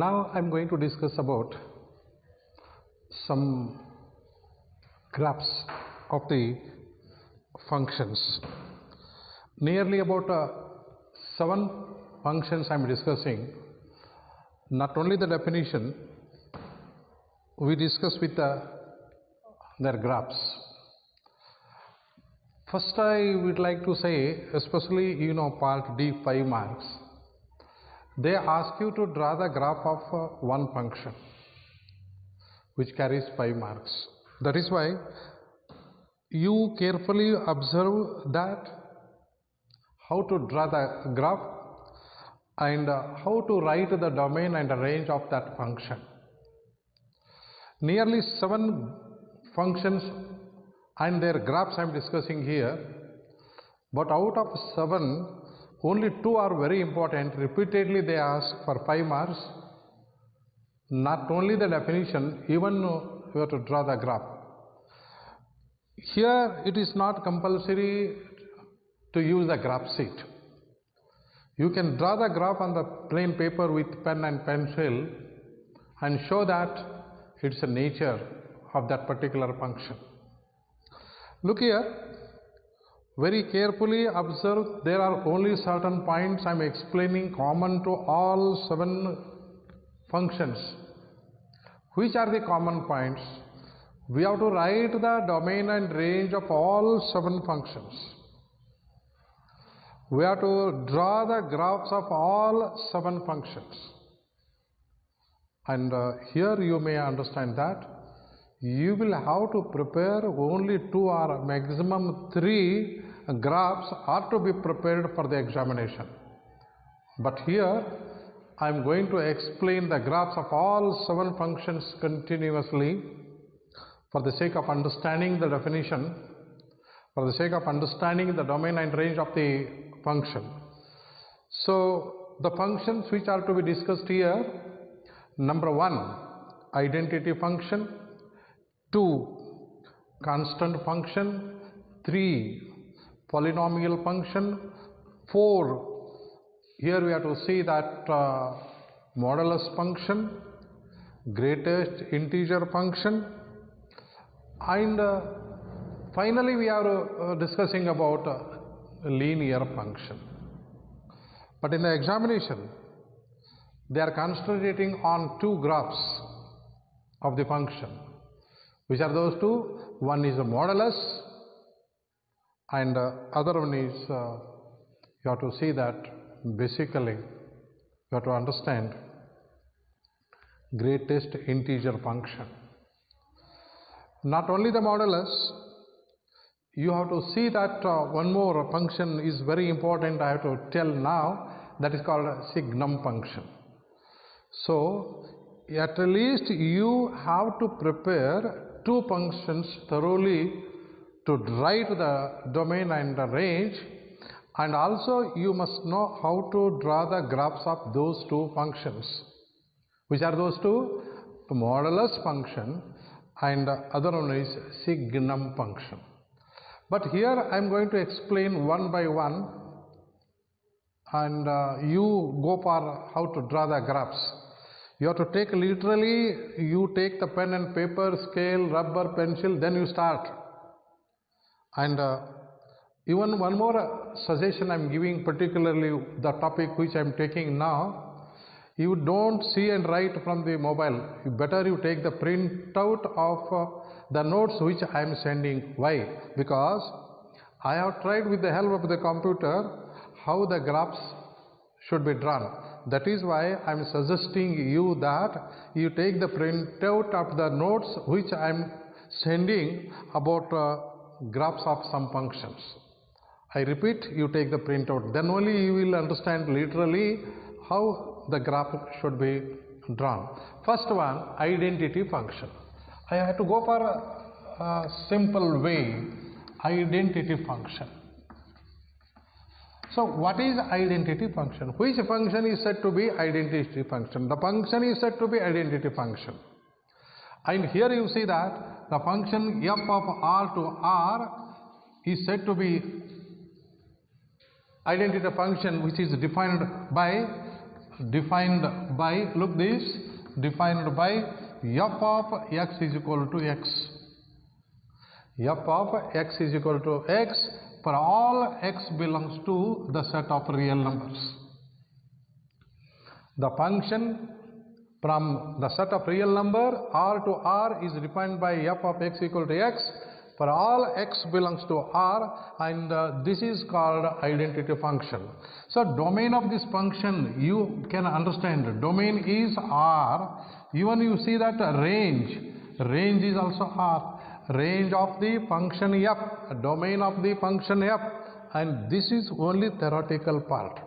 Now I am going to discuss about some graphs of the functions. Nearly about 7 functions I am discussing. Not only the definition, we discuss with their graphs. First I would like to say, especially part D 5 marks, they ask you to draw the graph of one function which carries 5 marks. That is why you carefully observe that how to draw the graph and how to write the domain and the range of that function. Nearly 7 functions and their graphs I am discussing here, but out of 7 only 2 are very important. Repeatedly they ask for 5 marks. Not only the definition, even you have to draw the graph. Here it is not compulsory to use the graph sheet. You can draw the graph on the plain paper with pen and pencil and show that it's the nature of that particular function. Look here, very carefully observe, there are only certain points I am explaining common to all 7 functions. Which are the common points? We have to write the domain and range of all 7 functions. We have to draw the graphs of all 7 functions. And here you may understand that you will have to prepare only 2 or maximum 3 graphs are to be prepared for the examination. But here I am going to explain the graphs of all 7 functions continuously for the sake of understanding the definition, for the sake of understanding the domain and range of the function. So the functions which are to be discussed here: number 1, identity function; 2, constant function; 3, polynomial function; 4, here we have to see that modulus function, greatest integer function, and finally we are discussing about linear function. But in the examination they are concentrating on 2 graphs of the function. Which are those 2? One is a modulus and other one is you have to see that basically you have to understand greatest integer function. Not only the modulus, you have to see that one more function is very important. I have to tell now, that is called signum function. So at least you have to prepare 2 functions thoroughly to write the domain and the range, and also you must know how to draw the graphs of those 2 functions. Which are those 2? The modulus function and other one is signum function. But here I am going to explain one by one, and you go for how to draw the graphs. You have to take literally, you take the pen and paper, scale, rubber, pencil, then you start. And even one more suggestion I am giving, particularly the topic which I am taking now, you don't see and write from the mobile. Better you take the printout of the notes which I am sending. Why? Because I have tried with the help of the computer how the graphs should be drawn. That is why I am suggesting you that you take the printout of the notes which I am sending about graphs of some functions. I repeat, you take the printout, then only you will understand literally how the graph should be drawn. First one, identity function. I have to go for a simple way, identity function. So what is identity function? Which function is said to be identity function? The function is said to be identity function. And here you see that the function f of r to r is said to be identity function, which is defined by defined by, look this, defined by f of x is equal to x. F of x is equal to x for all x belongs to the set of real numbers. The function from the set of real number R to R is defined by f of x equal to x for all x belongs to R, and this is called identity function. So domain of this function, you can understand, domain is R. Even you see that range is also R. Range of the function f, domain of the function f, and this is only theoretical part.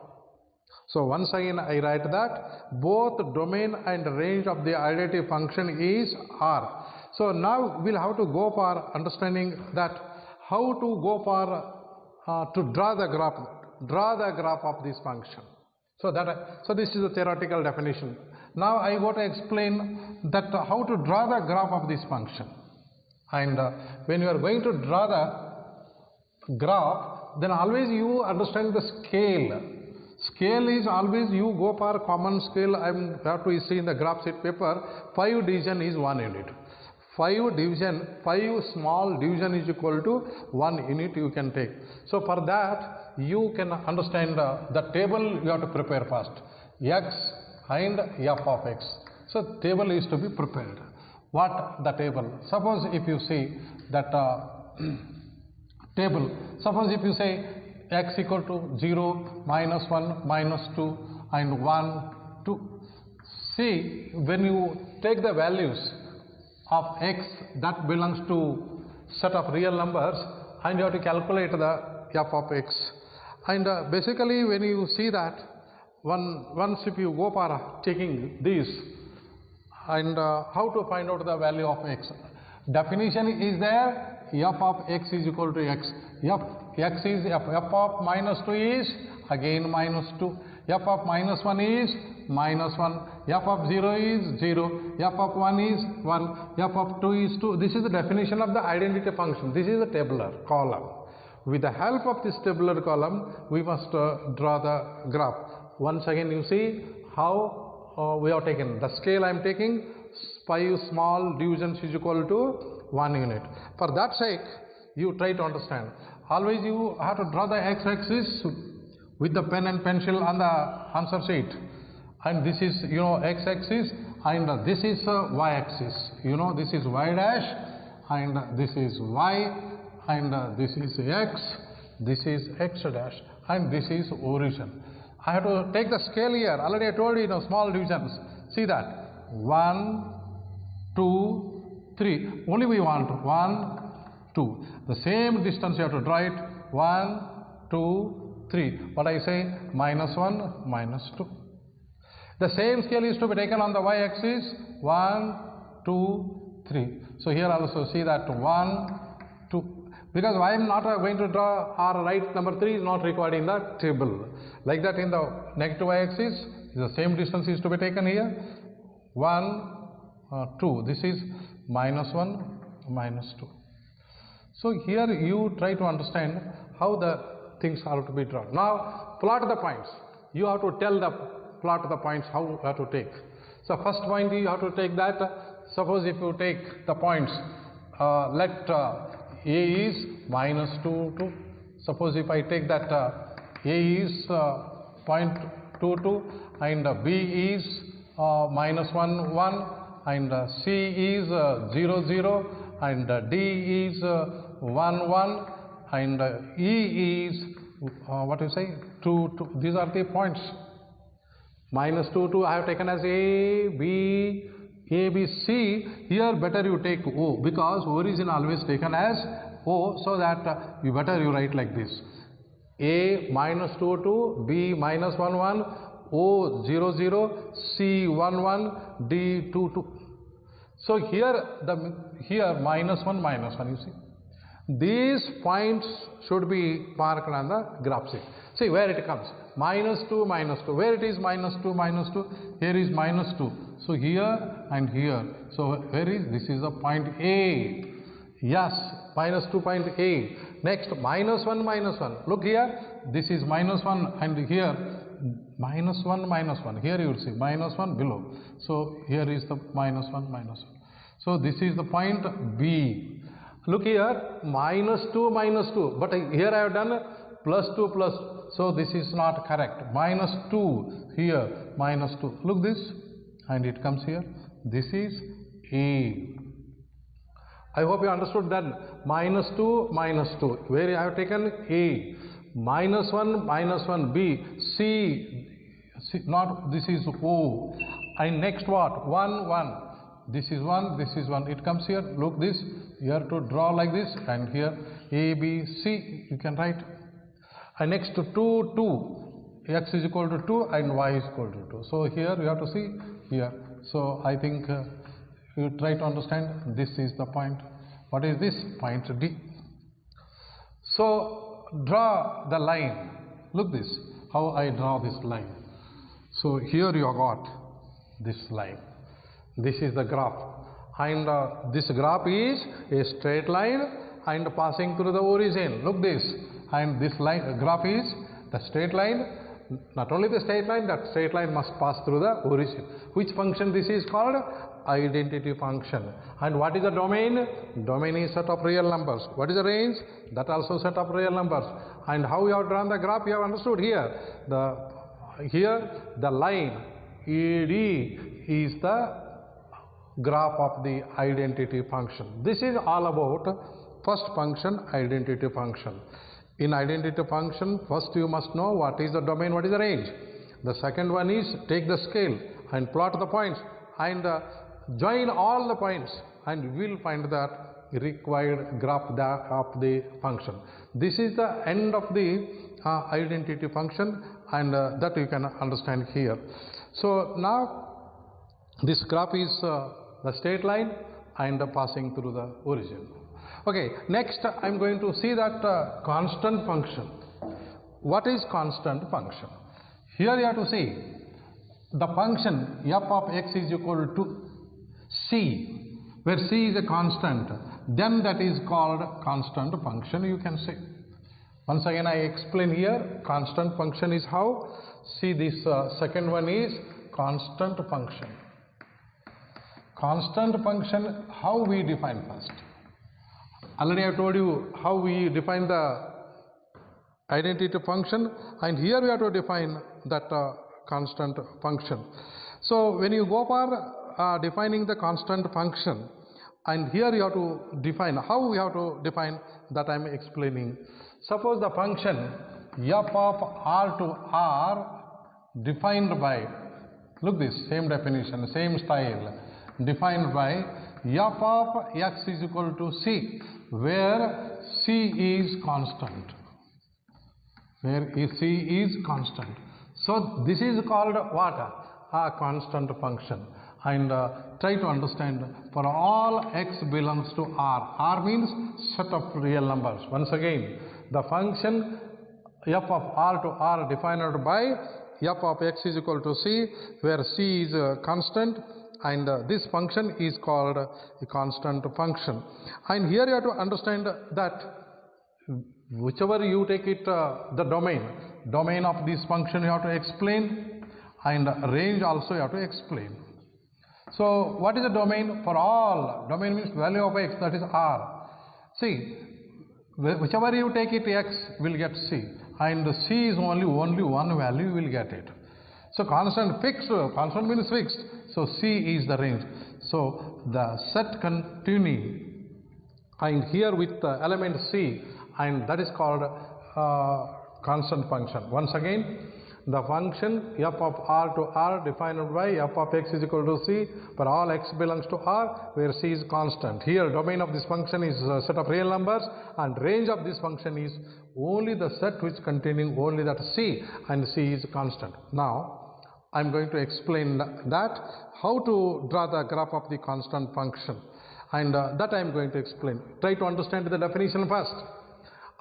So once again I write that both domain and range of the identity function is R. So now we'll have to go for understanding that how to go for to draw the graph of this function. So this is the theoretical definition. Now I go to explain that how to draw the graph of this function. And when you are going to draw the graph, then always you understand the scale. Scale is always you go for common scale. I have to see in the graph sheet paper, 5 division is 1 unit. 5 small division is equal to 1 unit you can take. So for that you can understand the table you have to prepare first, x and f of x. So table is to be prepared. What the table? Suppose if you see that table, suppose if you say x equal to 0, minus 1, minus 2 and 1, 2. See, when you take the values of x that belongs to set of real numbers, and you have to calculate the f of x. And basically when you see that once if you go for taking this, and how to find out the value of x, definition is there, f of x is equal to x. F of minus 2 is again minus 2, f of minus 1 is minus 1, f of 0 is 0, f of 1 is 1, f of 2 is 2. This is the definition of the identity function. This is the tabular column. With the help of this tabular column, we must draw the graph. Once again you see how we have taken the scale. I am taking 5 small divisions is equal to 1 unit. For that sake, you try to understand. Always you have to draw the x-axis with the pen and pencil on the answer sheet. And this is x-axis, and this is y-axis. This is y dash, and this is y, and this is x, this is x dash, and this is origin. I have to take the scale here. Already I told you, small divisions. See that 1, 2, 3. Only we want 1, 2. The same distance you have to draw it. 1, 2, 3. What I say? Minus 1, minus 2. The same scale is to be taken on the y-axis. 1, 2, 3. So here also see that 1, 2. Because I am not going to draw or write number 3 is not required in the table. Like that in the negative y-axis, the same distance is to be taken here. 1, 2. This is minus 1, minus 2. So here you try to understand how the things are to be drawn. Now plot the points. You have to tell the plot the points how you have to take. So first point you have to take that. Suppose if you take the points, let A is minus 2, 2. Suppose if I take that A is 0.22 and B is minus 1, 1 and C is 0, 0 and D is 1, 1 and E is what you say 2, 2. These are the points. Minus 2, 2 I have taken as A, B, C. Here better you take O, because origin always taken as O, so that you write like this: A minus 2, 2, B minus 1, 1, O 0, 0, C 1, 1, D 2, 2. So here minus 1, you see. These points should be marked on the graph sheet. See where it comes. Minus 2, minus 2. Where it is minus 2, minus 2? Here is minus 2. So here and here. So where is this? Is the point A. Yes, minus 2 point A. Next minus 1, minus 1. Look here. This is minus 1 and here -1, here you will see -1 below, so here is the -1. So this is the point B. Look here, -2, but here I have done +2, so this is not correct. -2 here, -2, look this, and it comes here, this is A. I hope you understood that. -2, where I have taken A. -1, B, C, not, this is O, and next what? 1, this is 1, it comes here, look this, you have to draw like this, and here A, B, C, you can write, and next to 2, x is equal to 2 and y is equal to 2, so here you have to see here, so I think you try to understand, this is the point. What is this? Point D. So draw the line. Look this, how I draw this line. So here you have got this line. This is the graph, and this graph is a straight line and passing through the origin. Look this, and this line graph is the straight line. Not only the straight line, that straight line must pass through the origin. Which function this is called? Identity function. And what is the domain? Domain is set of real numbers. What is the range? That also set of real numbers. And how you have drawn the graph, you have understood here. The line ED is the graph of the identity function. This is all about first function, identity function. In identity function, first you must know what is the domain, what is the range. The second one is take the scale and plot the points and join all the points, and we will find that required graph of the function. This is the end of the identity function, and that you can understand here. So now this graph is the straight line and passing through the origin. Okay, next I am going to see that constant function. What is constant function? Here you have to see the function f of x is equal to c, where c is a constant, then that is called constant function, you can say. Once again I explain here, constant function is how. See, this second one is constant function. Constant function, how we define first? Already I told you how we define the identity function, and here we have to define that constant function. So when you go for defining the constant function, and here you have to define, how we have to define, that I am explaining. Suppose the function f of r to r defined by, look this, same definition, same style, defined by f of x is equal to c, where c is constant. Where c is constant. So this is called what? A constant function. And try to understand, for all x belongs to r. R means set of real numbers. Once again, the function f of r to r defined by f of x is equal to c, where c is constant, and this function is called a constant function. And here you have to understand that whichever you take it, the domain of this function you have to explain, and range also you have to explain. So what is the domain? For all, domain means value of x, that is r. See, whichever you take it, x will get c, and c is only one value, you will get it. So constant means fixed, so c is the range. So the set continuing, and here with the element c, and that is called constant function. Once again, the function f of r to r defined by f of x is equal to c, for all x belongs to r, where c is constant. Here domain of this function is a set of real numbers, and range of this function is only the set which containing only that c, and c is constant. Now I am going to explain that how to draw the graph of the constant function, and that I am going to explain. Try to understand the definition first.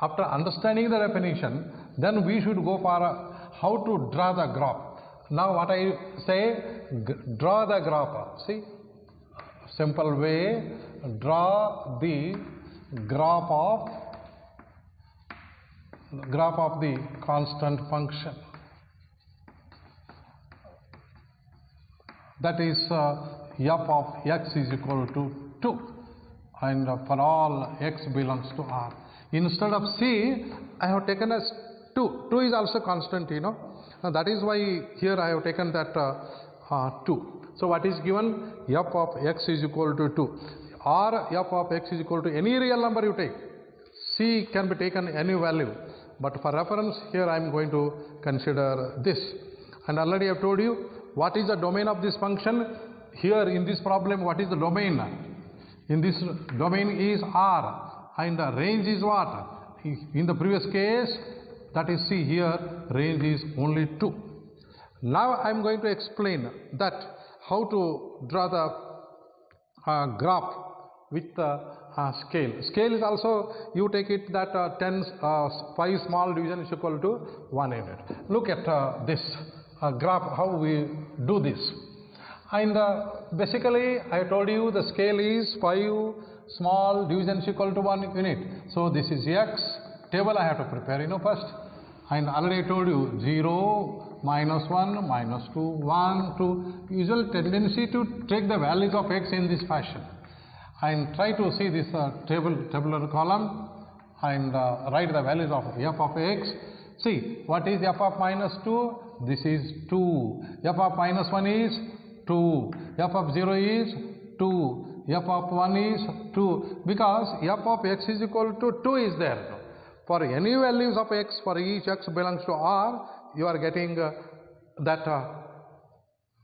After understanding the definition, then we should go for how to draw the graph. Now what I say, draw the graph. See, simple way, draw the graph of the constant function. that is f of x is equal to 2, and for all x belongs to R. Instead of C, I have taken as 2. 2 is also constant, you know. That is why here I have taken that 2. So what is given? F of x is equal to 2, or f of x is equal to any real number you take. C can be taken any value, but for reference here I am going to consider this. And already I have told you what is the domain of this function. Here in this problem, what is the domain? In this domain is R, and the range is what? In the previous case, that is C, here range is only 2. Now I am going to explain that how to draw the graph with the scale. Scale is also, you take it that 5 small division is equal to 1 unit. Look at this graph, how we do this. And basically I told you the scale is 5 small division is equal to 1 unit. So this is x table I have to prepare, you know, first. And already I told you 0, minus 1, minus 2, 1, 2. Usual tendency to take the values of x in this fashion. And try to see this tabular column and write the values of f of x. See, what is f of minus 2? This is 2. F of minus 1 is 2. F of 0 is 2. F of 1 is 2. Because f of x is equal to 2 is there. For any values of x, for each x belongs to R, you are getting that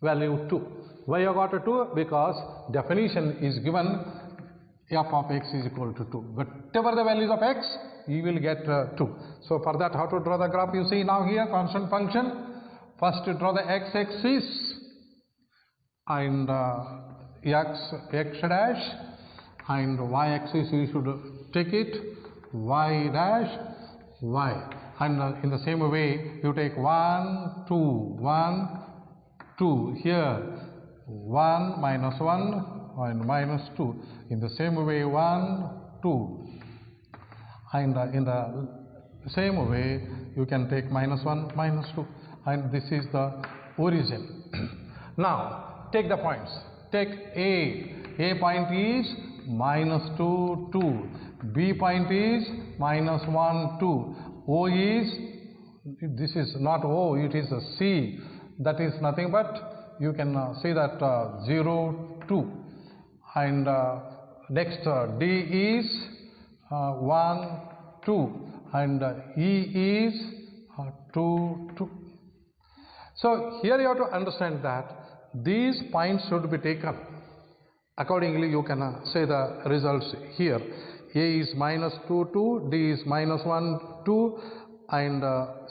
value 2. Why you got a 2? Because definition is given f of x is equal to 2. Whatever the values of x, you will get 2. So for that, how to draw the graph? You see now here, constant function. First to draw the x-axis and x dash, and y-axis you should take it y dash y, and in the same way you take 1 2 1 2 here 1 minus 1 and minus 2, in the same way 1 2, and in the same way you can take minus 1 minus 2, and this is the origin. Now take the points. Take A point is minus 2 2, B point is minus 1 2, O is, this is not O, it is a C, that is nothing but you can see that 0 2, and next D is 1 2, and E is 2 2. So here you have to understand that these points should be taken. Accordingly you can say the results here. A is minus 2 2, D is minus 1 2, and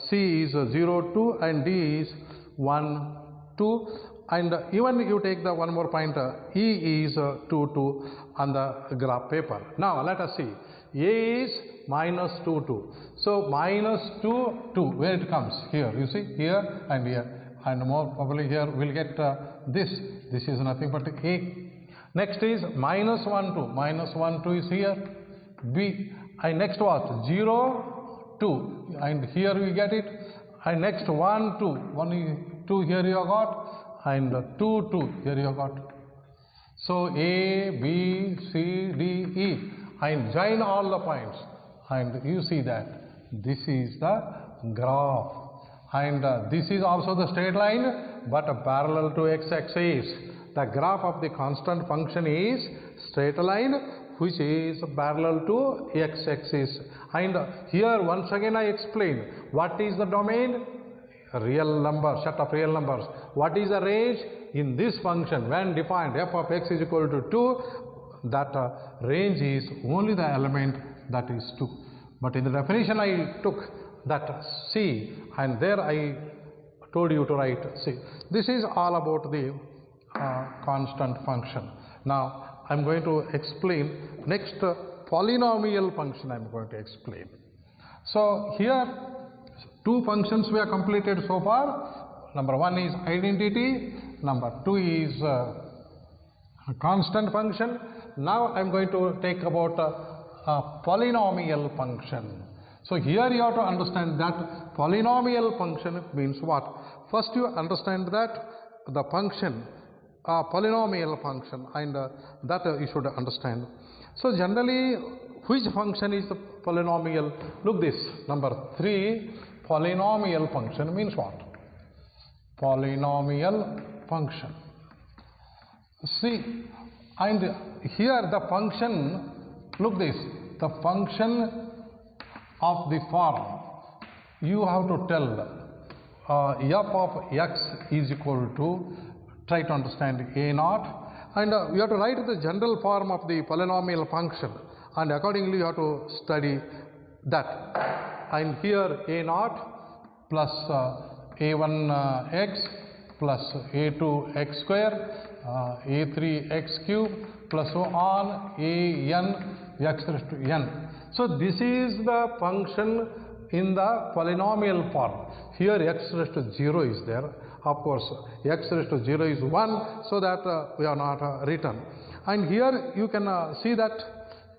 C is 0 2, and D is 1 2, and even you take the one more point, E is 2 2 on the graph paper. Now let us see. A is minus 2 2. So minus 2 2, where it comes? Here, you see, here and here, and more probably here we'll get this. This is nothing but A. Next is minus 1 2. Minus 1 2 is here. B. And next what? 0 2. And here we get it. And next 1 2. 1 is 2 here you got. And 2 2 here you got. So A, B, C, D, E. And join all the points. And you see that this is the graph. And this is also the straight line, but parallel to x-axis. The graph of the constant function is straight line which is parallel to x-axis. And here once again I explain what is the domain? Real number, set of real numbers. What is the range? In this function when defined f of x is equal to 2, that range is only the element that is 2. But in the definition I took that C, and there I told you to write C. This is all about the constant function. Now I am going to explain next polynomial function I am going to explain. So here two functions we have completed so far. Number one is identity, number two is constant function. Now I am going to take about a polynomial function. So here you have to understand that polynomial function means what? First you understand that the function polynomial function, and that you should understand. So generally, which function is the polynomial? Look this, number 3, polynomial function means what? Polynomial function. See, and here the function, look this, the function of the form, you have to tell f of x is equal to, try to understand, a naught, and you have to write the general form of the polynomial function, and accordingly you have to study that. And here a naught plus a1x plus a2x square, a3x cube plus so on, an x raised to n. So this is the function in the polynomial form. Here x raised to 0 is there. Of course, x raised to 0 is 1, so that we have not written. And here you can see that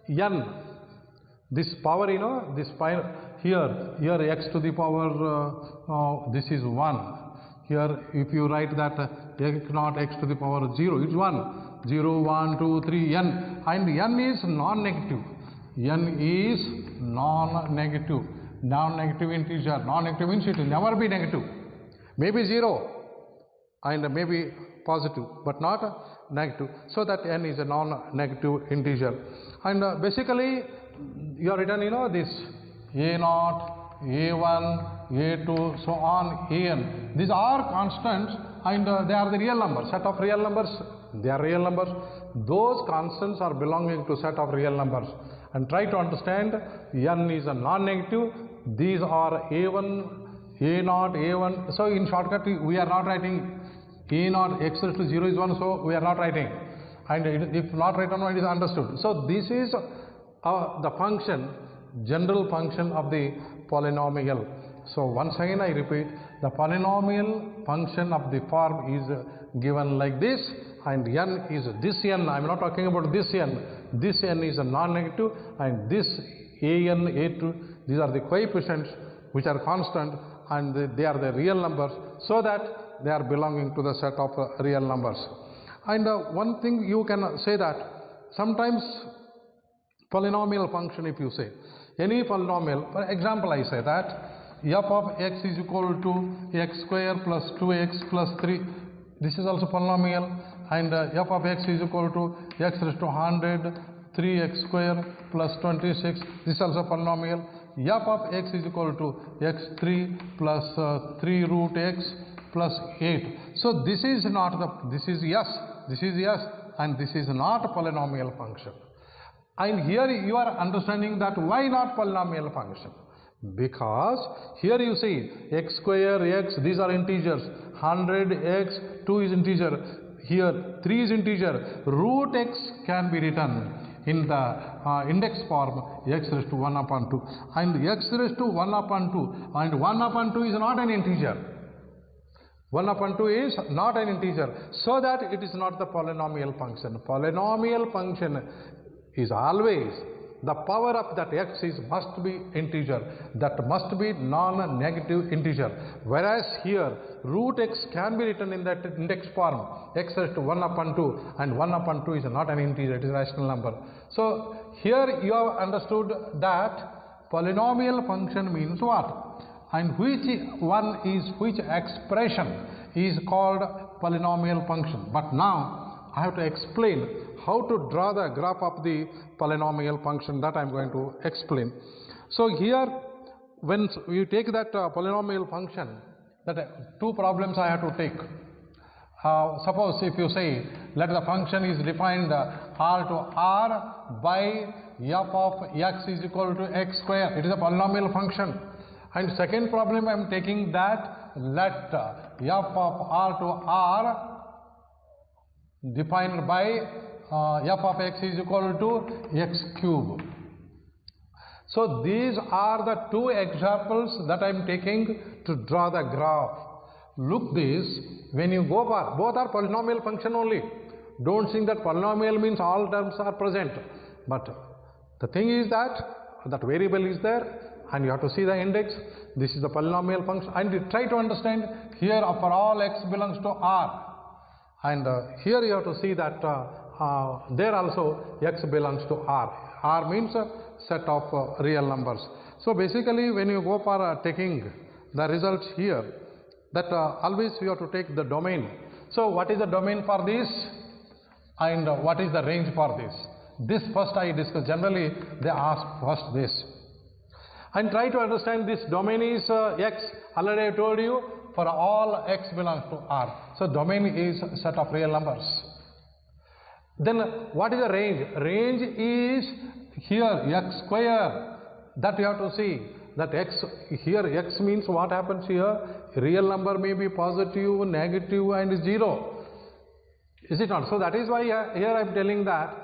n, this power, you know, this here x to the power, this is 1. Here if you write that x naught x to the power 0, it's 1. 0, 1, 2, 3, n. And n is non-negative. N is non-negative. Non-negative integer. Non-negative means it will never be negative. Maybe 0 and maybe positive, but not negative. So that n is a non-negative integer. And basically you have written, you know, this a naught, a1, a2, so on, an. These are constants, and they are the real numbers. Set of real numbers, they are real numbers. Those constants are belonging to set of real numbers. And try to understand, n is a non-negative. These are a1, a naught, a1. So in shortcut we are not writing a naught x raised to 0 is 1, so we are not writing. And if not written, it is understood. So this is the function, general function of the polynomial. So once again I repeat, the polynomial function of the form is given like this, and n is this n. I am not talking about this n. This n is a non-negative, and this an, a2, these are the coefficients which are constant, and they are the real numbers, so that they are belonging to the set of real numbers. And one thing you can say that sometimes polynomial function, if you say any polynomial, for example I say that f of x is equal to x square plus 2x plus 3, this is also polynomial. And f of x is equal to x raised to 100, 3x square plus 26, this is also polynomial. F of x is equal to x3 plus 3 root x plus 8. So this is not the, this is yes, and this is not a polynomial function. And here you are understanding that why not polynomial function? Because here you see x square, x, these are integers, 100x, 2 is integer, here 3 is integer, root x can be written in the index form x raised to 1 upon 2, and x raised to 1 upon 2, and 1 upon 2 is not an integer. 1 upon 2 is not an integer, so that it is not the polynomial function. Polynomial function is always the power of that x is must be integer, that must be non-negative integer, whereas here root x can be written in that index form x raised to 1 upon 2, and 1 upon 2 is not an integer, it is a rational number. So here you have understood that polynomial function means what, and which one is, which expression is called polynomial function. But now I have to explain how to draw the graph of the polynomial function, that I am going to explain. So here when you take that polynomial function, that two problems I have to take. Suppose if you say let the function is defined r to r by f of x is equal to x square, it is a polynomial function. And second problem I am taking that let f of r to r defined by f of x is equal to x cube. So these are the two examples that I am taking to draw the graph. Look this, when you go for, both are polynomial function only. Don't think that polynomial means all terms are present. But the thing is that that variable is there and you have to see the index. This is the polynomial function, and you try to understand here for all x belongs to r, and here you have to see that there also x belongs to R. R means a set of real numbers. So basically when you go for taking the results here, that always you have to take the domain. So what is the domain for this and what is the range for this? This first I discuss. Generally they ask first this. And try to understand this domain is x. Already I told you, for all x belongs to R. So domain is a set of real numbers. Then what is the range? Range is here x square. That you have to see. That x, here x means what happens here? Real number may be positive, negative and 0. Is it not? So that is why here I am telling that,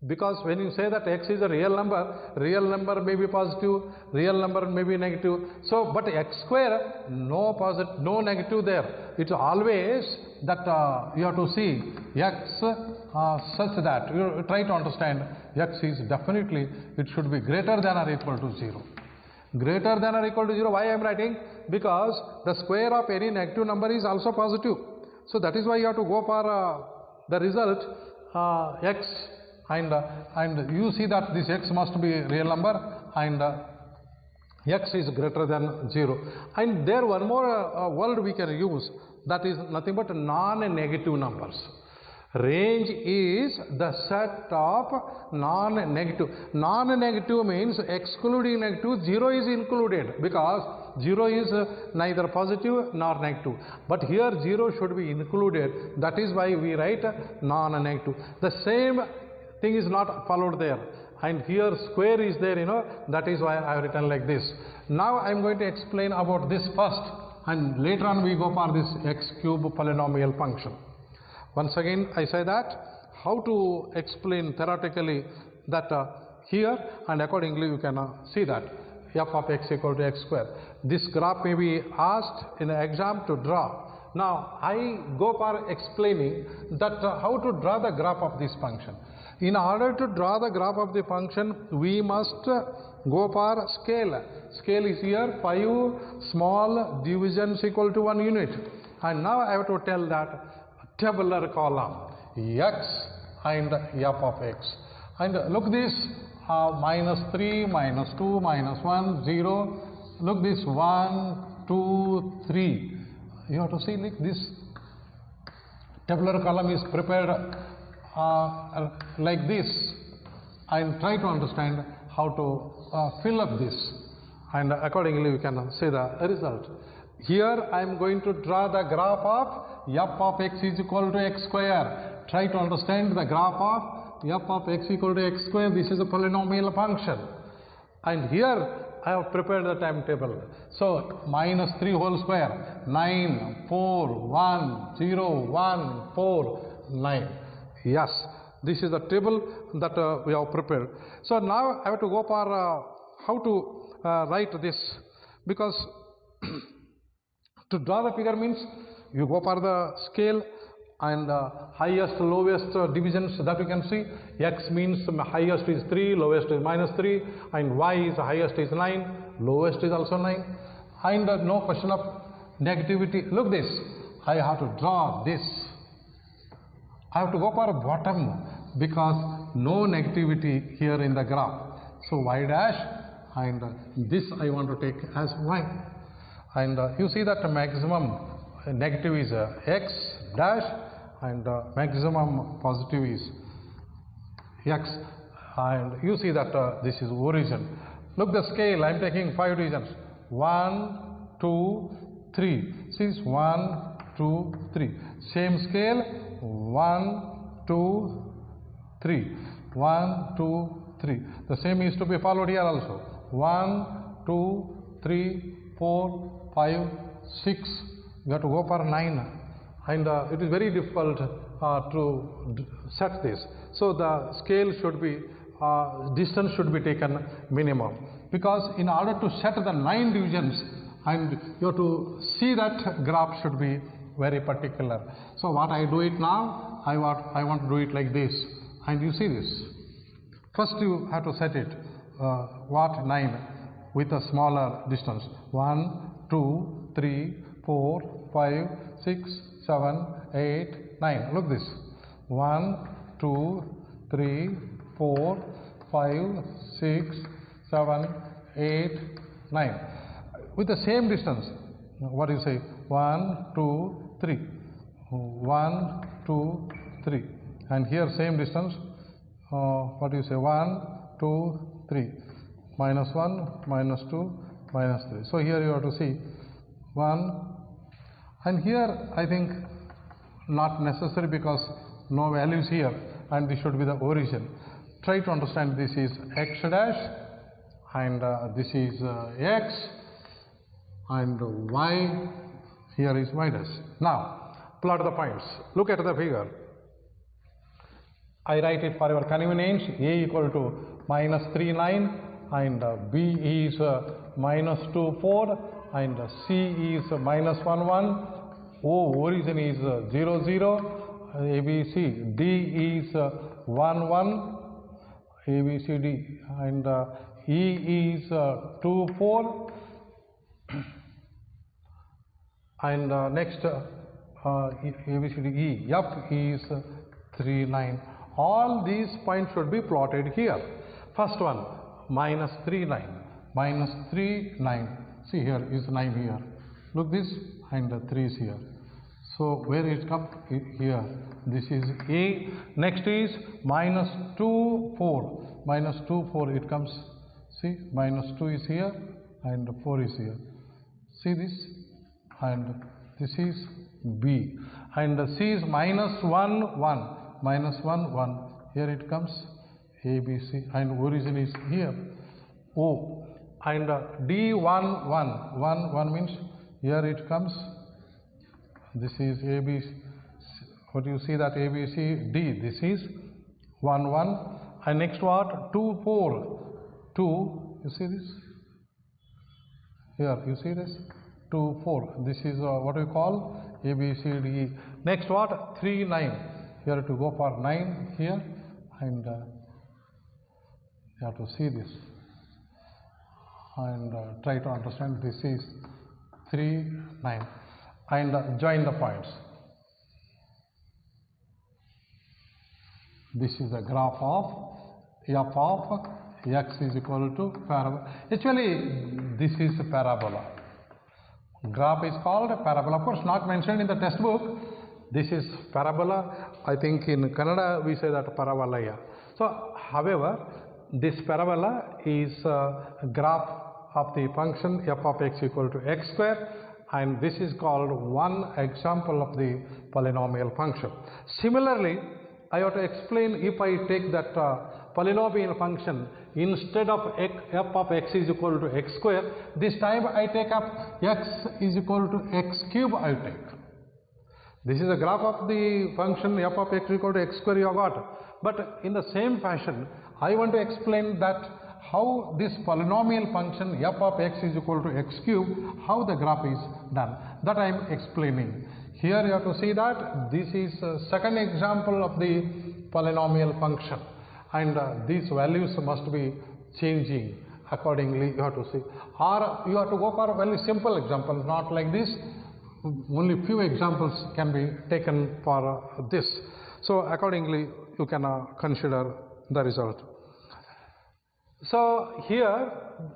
because when you say that x is a real number may be positive, real number may be negative. So but x square, no positive, no negative there. It's always that you have to see x such that you try to understand x is definitely, it should be greater than or equal to 0. Greater than or equal to 0. Why I am writing? Because the square of any negative number is also positive. So that is why you have to go for the result x, and you see that this x must be real number and x is greater than 0. And there one more word we can use, that is nothing but non-negative numbers. Range is the set of non-negative. Non-negative means excluding negative, 0 is included, because 0 is neither positive nor negative. But here 0 should be included. That is why we write non-negative. The same thing is not followed there. And here square is there, that is why I have written like this. Now I am going to explain about this first, and later on we go for this x cube polynomial function. Once again I say that how to explain theoretically that here, and accordingly you can see that f of x equal to x square. This graph may be asked in an exam to draw. Now I go for explaining that how to draw the graph of this function. In order to draw the graph of the function, we must go for scale. Scale is here 5 small divisions equal to 1 unit. And now I have to tell that tabular column x and f of x. And look this minus 3, minus 2, minus 1, 0. Look this 1, 2, 3. You have to see like this tabular column is prepared like this, and try to understand how to fill up this, and accordingly we can see the result. Here I am going to draw the graph of f of x is equal to x square. Try to understand the graph of f of x equal to x square. This is a polynomial function, and here I have prepared the timetable. So minus 3 whole square, 9, 4, 1, 0, 1, 4, 9. Yes, this is the table that we have prepared. So now I have to go for how to write this, because to draw the figure means you go for the scale and highest lowest divisions that you can see. X means highest is 3, lowest is minus 3, and y is highest is 9, lowest is also 9, and no question of negativity. Look this, I have to draw this. I have to go for bottom because no negativity here in the graph. So y dash, and this I want to take as y. And you see that maximum negative is x dash, and maximum positive is x. And you see that this is origin. Look the scale, I am taking 5 divisions. 1, 2, 3. See this 1, 2, 3. Same scale. 1, 2, 3. 1, 2, 3. The same is to be followed here also. 1, 2, 3, 4, 5, 6. You have to go for 9. And it is very difficult to set this. So the scale should be, distance should be taken minimum. Because in order to set the 9 divisions, and you have to see that graph should be very particular. So what I do it now, I want to do it like this, and you see this. First you have to set it 9 with a smaller distance. 1, 2, 3, 4, 5, 6, 7, 8, 9. Look this. 1, 2, 3, 4, 5, 6, 7, 8, 9. With the same distance, what do you say? 1, 2, 3. 1, 2, 3. And here same distance, what do you say? 1, 2, 3. Minus 1, minus 2, minus 3. So here you have to see 1. And here I think not necessary because no values here, and this should be the origin. Try to understand this is x dash, and this is x, and y, here is y dash. Now plot the points. Look at the figure. I write it for your convenience. A equal to minus 3, 9, and B is minus 2, 4, and C is minus 1, 1. O origin is 0, 0. A, B, C. D is 1, 1. A, B, C, D. And E is 2, 4. And next A, B, C, D, E. F is 3, 9. All these points should be plotted here. First one, minus 3, 9. Minus 3, 9. See, here is 9 here. Look this, and 3 is here. So where it comes? Here. This is A. Next is minus 2, 4. Minus 2, 4 it comes. See, minus 2 is here and 4 is here. See this? And this is B. And C is minus 1, 1. Minus 1, 1. Here it comes. A, B, C. And origin is here. O. And D, 1, 1. 1, 1 means here it comes. This is A, B, C. What you see that A, B, C, D. This is 1, 1. And next what? 2, 4. 2. You see this? Here, you see this? 2, 4. This is what we call A, B, C, D, E. Next what? 3, 9. Here to go for 9 here. And you have to see this. And try to understand this is 3, 9. And join the points. This is the graph of f of x is equal to parabola. Actually, this is a parabola. Graph is called a parabola. Of course, not mentioned in the textbook. This is parabola. I think in Kannada we say that parabolaya. So, however, this parabola is a graph of the function f of x equal to x square, and this is called one example of the polynomial function. Similarly, I have to explain if I take that polynomial function instead of f of x is equal to x square, this time I take up x is equal to x cube I take. This is a graph of the function f of x equal to x square you have got. But in the same fashion, I want to explain that how this polynomial function f of x is equal to x cube, how the graph is done. That I am explaining. Here you have to see that this is a second example of the polynomial function, and these values must be changing accordingly. You have to see, or you have to go for a very simple example, not like this. Only few examples can be taken for this. So accordingly you can consider the result. So here,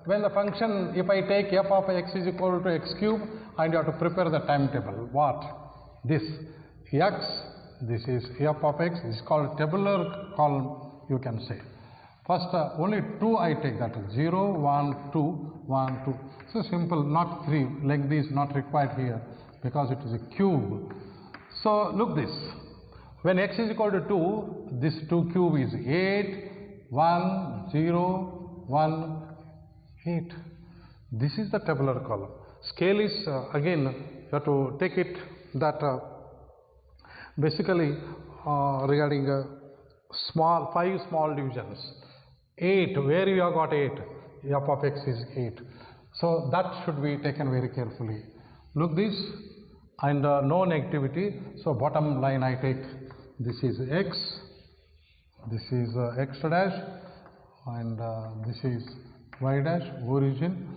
when the function, if I take f of x is equal to x cube, and you have to prepare the timetable. What? This x, this is f of x, this is called tabular column, you can say. First, only 2 I take, that is 0, 1, 2, 1, 2. So simple, not 3, like this, not required here, because it is a cube. So look this, when x is equal to 2, this 2 cube is 8, 1, 0, 1, 8. This is the tabular column. Scale is again, you have to take it that basically regarding 5 small divisions. 8, where you have got 8? F of x is 8. So that should be taken very carefully. Look this, and no negativity. So bottom line I take, this is x, this is x dash, and this is y dash, origin,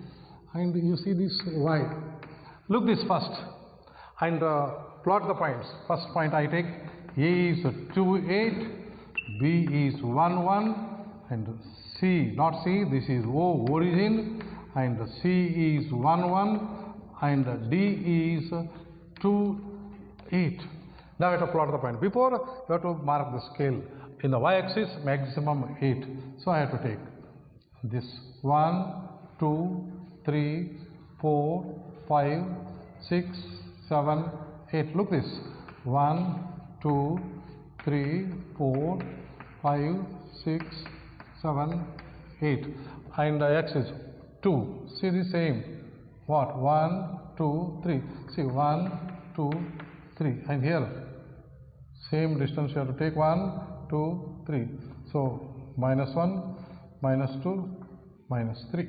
and you see this y. Look this first, and plot the points. First point I take A is 2, 8, B is 1, 1, and C, not C, this is O, origin, and C is 1, 1, and D is 2, 8. Now you have to plot the point. Before, you have to mark the scale. In the y-axis, maximum 8. So I have to take this 1, 2, 3, 4, 5, 6, 7, 8. Look this. 1, 2, 3, 4, 5, 6, 7, 8. And the axis 2. See the same. What? 1, 2, 3. See 1, 2, 3. And here same distance you have to take 1, 2, 3. So minus 1, minus 2, minus 3.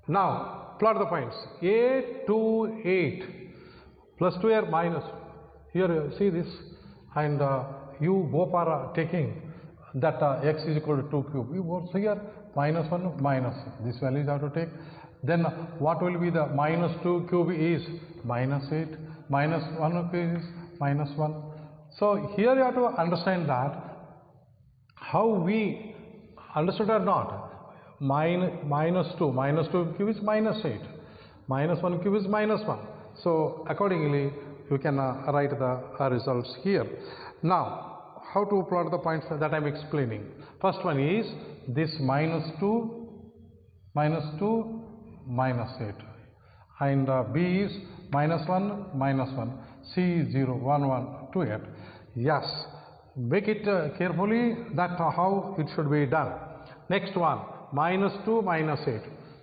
Now plot the points. 8, 2, 8. Plus 2 here minus. Here you see this. And you both are taking that x is equal to 2 cube. You both see here minus 1, minus. This value you have to take. Then what will be the minus 2 cube is minus 8. Minus 1 cube is minus 1. So here you have to understand that how we understood or not. Minus 2 cube is minus 8. Minus 1 cube is minus 1. So accordingly you can write the results here. Now how to plot the points that I am explaining. First one is this minus 2, minus 8. And B is minus 1, minus 1. C is 0, 1, 1, 2, 8. Yes, make it carefully that how it should be done. Next one, minus 2, minus 8.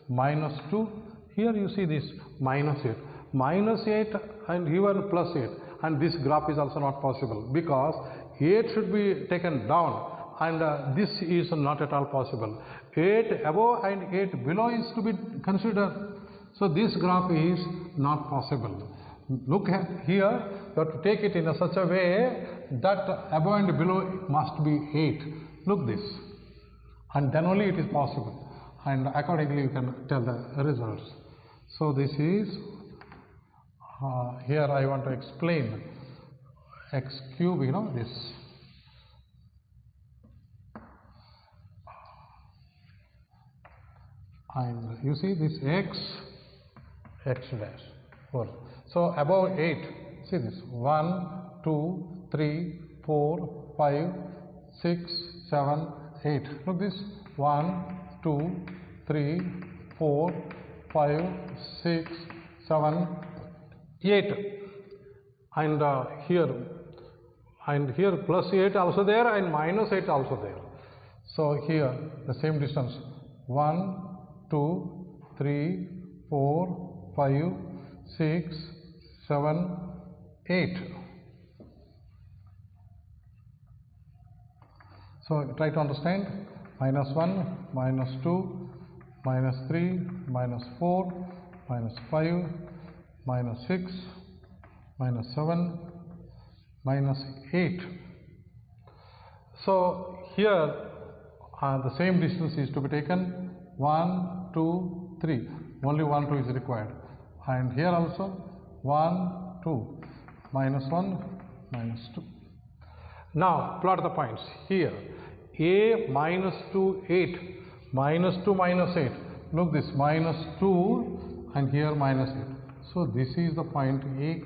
Minus 2, here you see this minus 8. Minus 8 and here plus 8. And this graph is also not possible because 8 should be taken down and this is not at all possible. 8 above and 8 below is to be considered. So this graph is not possible. Look at here, you have to take it in such a way that above and below must be 8. Look this. And then only it is possible. And accordingly you can tell the results. So this is, here I want to explain x cube, you know, this. And you see this x dash. 4. So above 8, see this 1, 2, 3, 4, 5, 6, 7, 8. Look this 1, 2, 3, 4, 5, 6, 7, 8. And here plus 8 also there and minus 8 also there. So here the same distance 1, 2, 3, 4, 5, 6, 7, 8. So try to understand. Minus 1, minus 2, minus 3, minus 4, minus 5, minus 6, minus 7, minus 8. So here the same distance is to be taken. 1, 2, 3. Only 1, 2 is required. And here also 1, 2, minus 1, minus 2. Now plot the points. Here A minus 2, 8, minus 2, minus 8. Look this minus 2 and here minus 8. So this is the point A.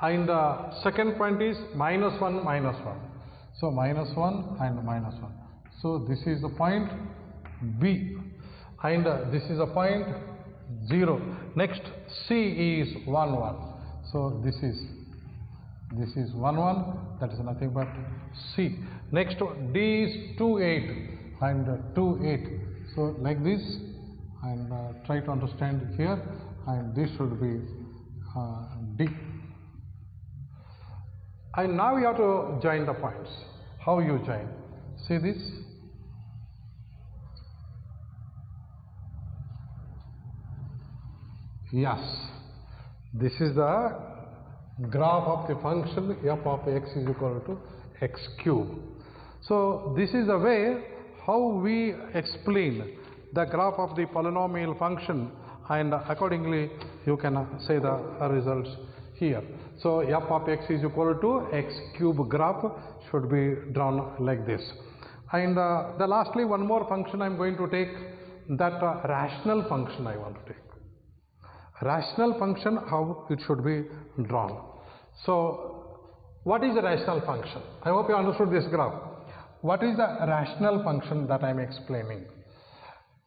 And the second point is minus 1, minus 1. So minus 1 and minus 1. So this is the point B. And this is a point 0. Next C is 1, 1. So this is 1, 1. That is nothing but C. Next D is 2, 8 and 2, 8. So like this, and try to understand here, and this should be D. And now we have to join the points. How you join? See this? Yes, this is the graph of the function f of x is equal to x cube. So this is the way how we explain the graph of the polynomial function, and accordingly you can say the results here. So f of x is equal to x cube graph should be drawn like this. And the lastly one more function I am going to take, that rational function I want to take. Rational function, how it should be drawn. So what is a rational function? I hope you understood this graph. What is the rational function that I am explaining?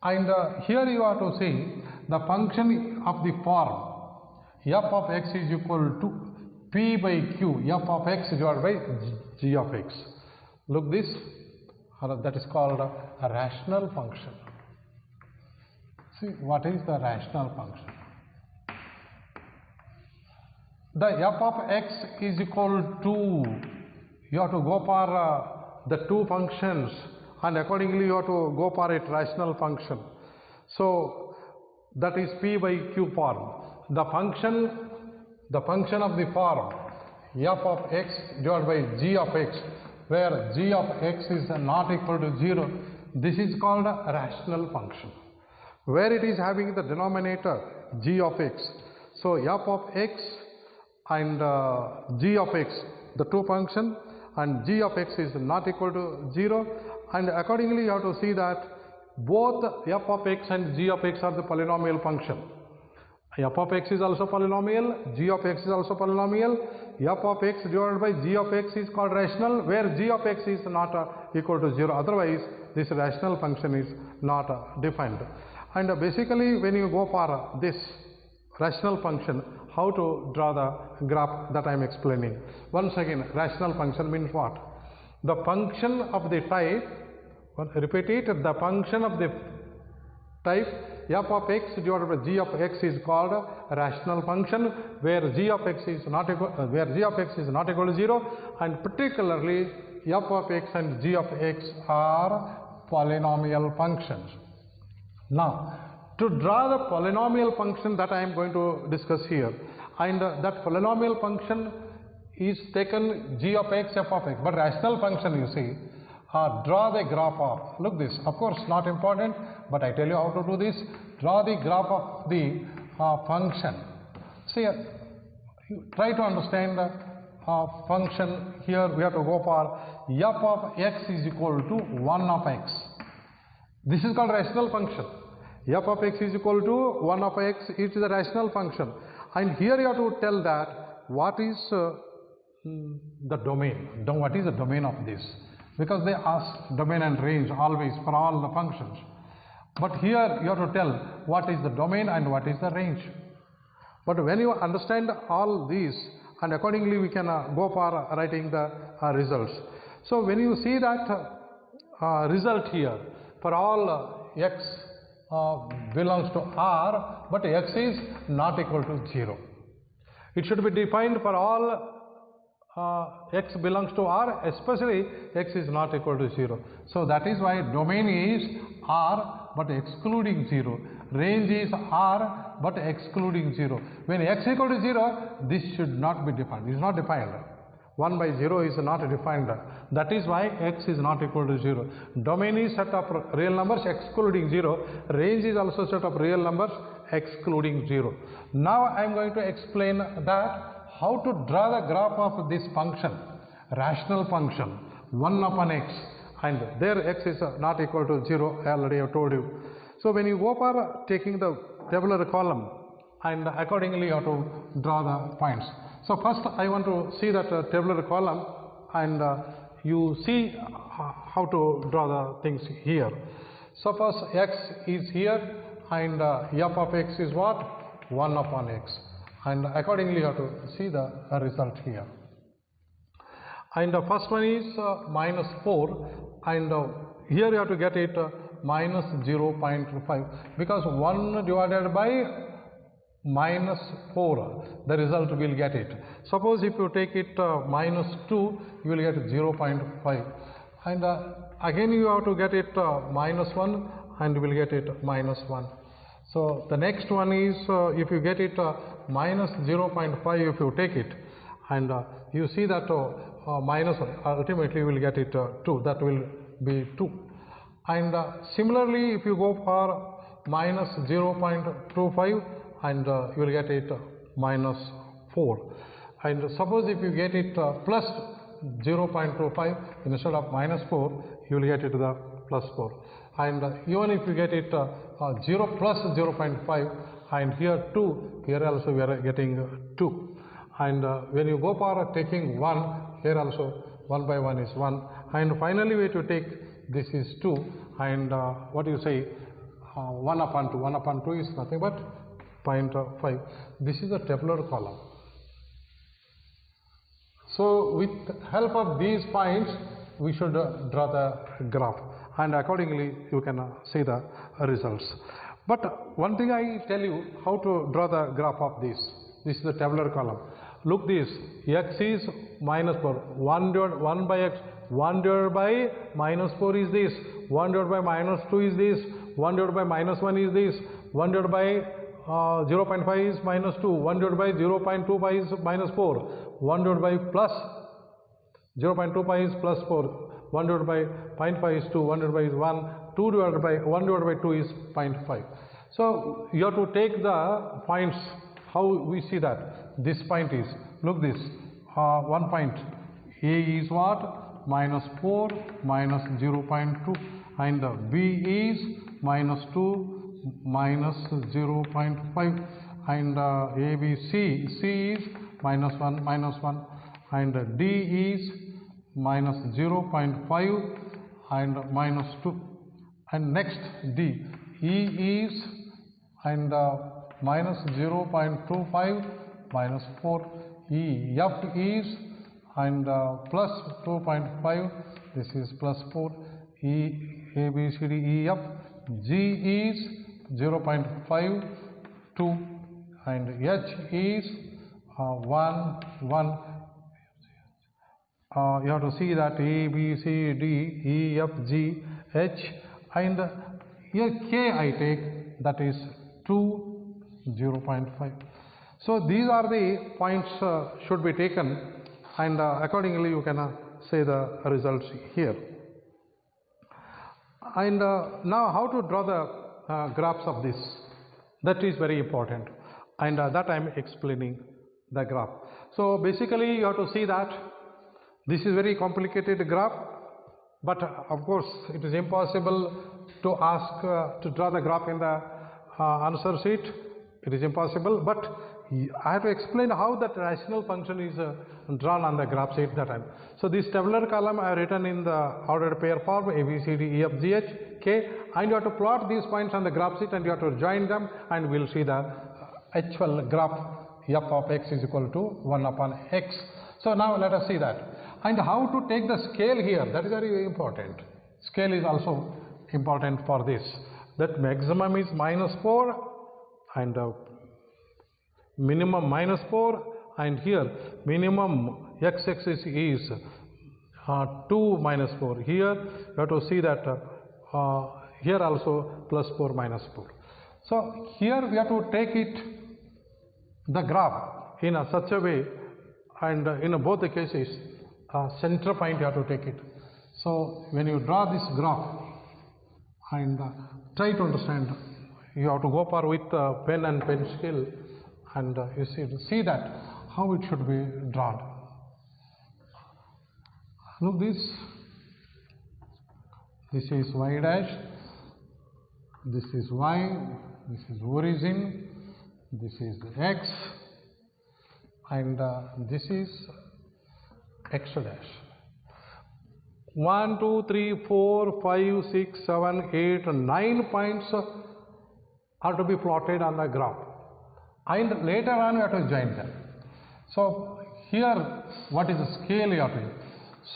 And here you have to see the function of the form f of x is equal to p by q, f of x divided by g of x. Look this, that is called a rational function. See, what is the rational function? The f of x is equal to, you have to go for the two functions, and accordingly you have to go for a rational function. So that is p by q form. The function of the form f of x divided by g of x, where g of x is not equal to 0, this is called a rational function, where it is having the denominator g of x. So f of x and g of x, the two function, and g of x is not equal to 0, and accordingly you have to see that both f of x and g of x are the polynomial function. F of x is also polynomial, g of x is also polynomial. F of x divided by g of x is called rational, where g of x is not equal to 0, otherwise this rational function is not defined. And basically when you go for this rational function, how to draw the graph that I am explaining. Once again, rational function means what? The function of the type, repeat it, the function of the type f of x divided by g of x is called a rational function, where g of x is not equal, to 0, and particularly f of x and g of x are polynomial functions. Now, to draw the polynomial function that I am going to discuss here, and that polynomial function is taken g of x, f of x, but rational function, you see, draw the graph of, look this, of course not important, but I tell you how to do this. Draw the graph of the function. See, try to understand the function. Here we have to go for f of x is equal to 1 of x. This is called rational function. F of x is equal to 1 of x, it is a rational function. And here you have to tell that what is the domain. What is the domain of this? Because they ask domain and range always for all the functions. But here you have to tell what is the domain and what is the range. But when you understand all these, and accordingly we can go for writing the results. So when you see that result here, for all x belongs to R, but x is not equal to 0. It should be defined for all x belongs to R, especially x is not equal to 0. So that is why domain is R but excluding 0. Range is R but excluding 0. When x equal to 0, this should not be defined. It is not defined. 1 by 0 is not defined. That is why x is not equal to 0. Domain is set of real numbers excluding 0. Range is also set of real numbers excluding 0. Now I am going to explain that how to draw the graph of this function, rational function, 1 upon x, and there x is not equal to 0, I already have told you. So when you go for taking the tabular column, and accordingly you have to draw the points. So first I want to see that tabular column, and you see how to draw the things here. Suppose x is here, and f of x is what? 1 upon x. And accordingly you have to see the result here. And the first one is minus 4, and here you have to get it minus 0.5, because 1 divided by minus 4, the result will get it. Suppose if you take it minus 2, you will get 0.5, and again you have to get it minus 1, and you will get it minus 1. So the next one is if you get it minus 0.5, if you take it, and you see that minus 1, ultimately you will get it 2, that will be 2. And similarly if you go for minus 0.25, and you will get it minus 4. And suppose if you get it plus 0.25 instead of minus 4, you will get it to the plus 4. And even if you get it 0 plus 0.5, and here 2, here also we are getting 2. And when you go for taking 1, here also 1 by 1 is 1. And finally we have to take this is 2, and what do you say, 1 upon 2. 1 upon 2 is nothing but 0.5. This is the tabular column. So with help of these points we should draw the graph, and accordingly you can see the results. But one thing I tell you how to draw the graph of this. This is the tabular column. Look this, x is minus 4, 1 by x, 1 divided by minus 4 is this, 1 divided by minus 2 is this, 1 divided by minus 1 is this, 1 divided by 0.5 is minus 2, 1 divided by 0.25 is minus 4, 1 divided by plus 0.25 is plus 4, 1 divided by 0.5 is 2, 1 divided by is 1, 2 divided by 1 divided by 2 is 0.5. So you have to take the points. How we see that? This point is, look this, one point, A is what? Minus 4 minus 0.2, and B is minus 2 minus 0.5, and A, B, C is minus 1 minus 1, and D is minus 0.5 and minus 2, and next D, E is and minus 0.25 minus 4, E, F is and plus 2.5, this is plus 4, E, A, B, C, D, E, F, G is 0.5, 2, and H is 1, 1. You have to see that A, B, C, D, E, F, G, H, and here K I take, that is 2, 0.5. So these are the points should be taken, and accordingly you can say the results here. And now how to draw the graphs of this, that is very important, and that I am explaining the graph. So basically you have to see that this is very complicated graph, but of course it is impossible to ask to draw the graph in the answer sheet. It is impossible, but I have to explain how that rational function is drawn on the graph sheet that time. So this tabular column I have written in the ordered pair form, A, B, C, D, E, F, G, H, K, and you have to plot these points on the graph sheet and you have to join them, and we will see the actual graph f of x is equal to 1 upon x. So now let us see that. And how to take the scale here, that is very important. Scale is also important for this. That maximum is minus 4 and minimum minus 4, and here minimum x-axis is 2 minus 4. Here you have to see that here also plus 4 minus 4. So here we have to take it the graph in such a way, and in both the cases center point you have to take it. So when you draw this graph and try to understand, you have to go for with pen and pencil, and you see that how it should be drawn. Look this is y dash, this is y, this is origin, this is x, and this is x dash. 1, 2, 3, 4, 5, 6, 7, 8, 9 points are to be plotted on the graph, and later on we have to join them. So here what is the scale you have to use?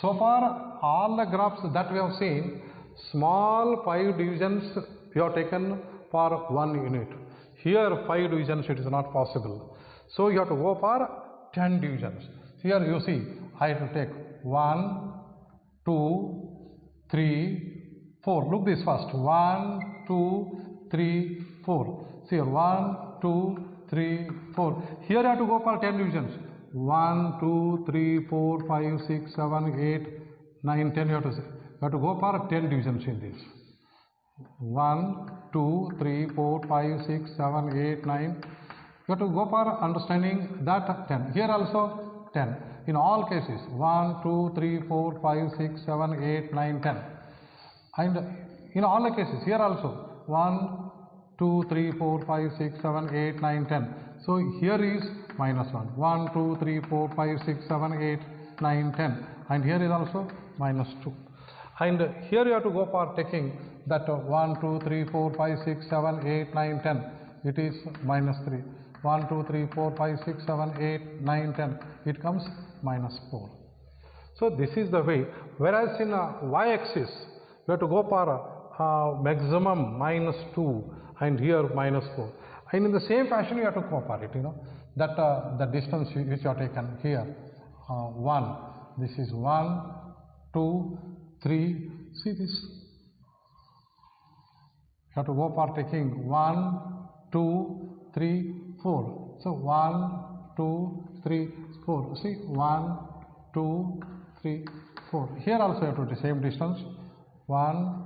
So far all the graphs that we have seen, small 5 divisions you have taken for 1 unit. Here 5 divisions it is not possible. So you have to go for 10 divisions. Here you see I have to take 1, 2, 3, 4. Look this first. 1, 2, 3, 4. See here 1, 2, 3, 4. Here I have to go for 10 divisions. 1, 2, 3, 4, 5, 6, 7, 8, 9, 10. You have to go for 10 divisions in this. 1, 2, 3, 4, 5, 6, 7, 8, 9. You have to go for understanding that 10. Here also 10. In all cases 1, 2, 3, 4, 5, 6, 7, 8, 9, 10. And in all the cases here also 1, 2, 3, 4, 5, 6, 7, 8, 9, 10. So here is minus 1. 1, 2, 3, 4, 5, 6, 7, 8, 9, 10. And here is also minus 2. And here you have to go for taking that 1, 2, 3, 4, 5, 6, 7, 8, 9, 10. It is minus 3. 1, 2, 3, 4, 5, 6, 7, 8, 9, 10. It comes minus 4. So this is the way. Whereas in y-axis, you have to go for maximum minus 2 and here minus 4. And in the same fashion, you have to go for it, that the distance which you have taken here, 1. This is 1, 2, 3. See this? You have to go for taking 1, 2, 3, 4. So 1, 2, 3, 4. See 1, 2, 3, 4. Here also you have to do the same distance. 1,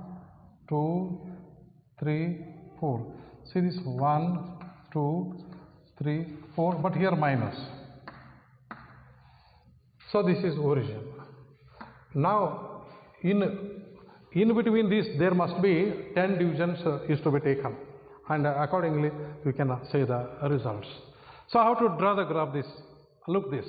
2, 3, 4. See this 1, 2, 3, 4. But here minus. So this is origin. Now in between this there must be 10 divisions is to be taken, and accordingly we can say the results. So how to draw the graph? This, look this.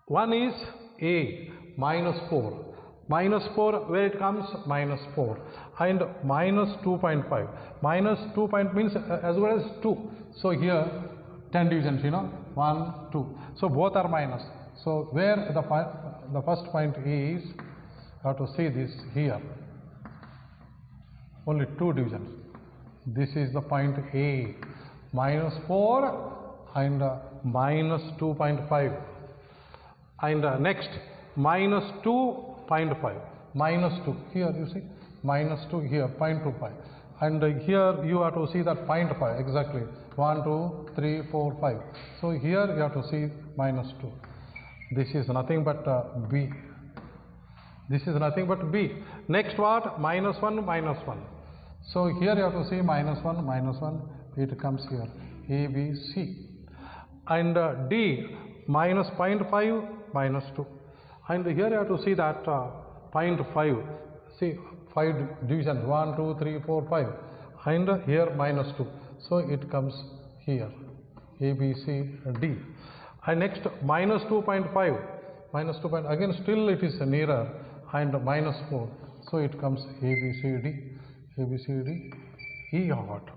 One is a minus 4. Minus 4, where it comes? Minus 4. And minus 2.5. Minus 2 means as well as 2. So here 10 divisions, 1, 2. So both are minus. So where the first point is, you have to see this here. Only 2 divisions. This is the point A. Minus 4 and minus 2.5. And next minus 2.5. Minus 2. Here you see minus 2 here 0.25. And here you have to see that 0.5 exactly. 1, 2, 3, 4, 5. So here you have to see minus 2. This is nothing but B. This is nothing but B. Next what? Minus 1, minus 1. So here you have to see minus 1, minus 1. It comes here. A, B, C. And D, minus 0.5, minus 2. And here you have to see that 0.5. See 5 divisions. 1, 2, 3, 4, 5. And here minus 2. So it comes here. A, B, C, D. And next minus 2.5. Minus 2. Again still it is nearer. And minus 4. So it comes A, B, C, D. A, B, C, D. E you have got.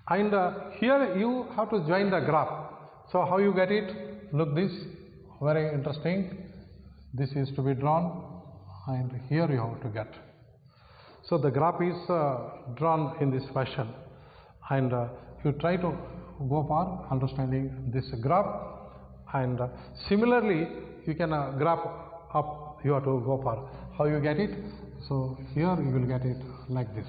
And here you have to join the graph. So how you get it? Look this. Very interesting. This is to be drawn. And here you have to get. So the graph is drawn in this fashion. And you try to go for understanding this graph. And similarly, you can graph up. You have to go for how you get it. So here you will get it like this.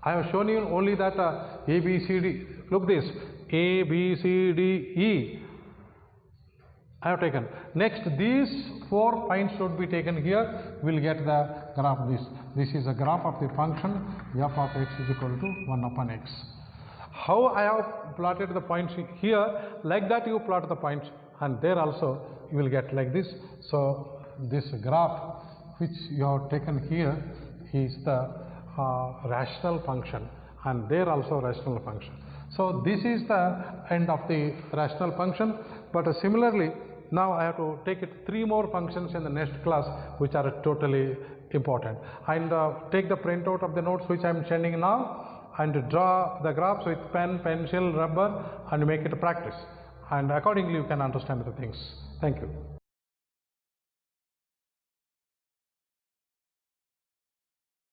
I have shown you only that A, B, C, D. Look this. A, B, C, D, E. I have taken. Next, these 4 points should be taken here. We will get the graph this. This is a graph of the function f of x is equal to 1 upon x. How I have plotted the points here, like that you plot the points, and there also you will get like this. So this graph which you have taken here is the rational function, and there also rational function. So this is the end of the rational function, but similarly now I have to take it 3 more functions in the next class which are totally important, and take the printout of the notes which I am sending now and draw the graphs with pen, pencil, rubber and make it a practice, and accordingly you can understand the things. Thank you.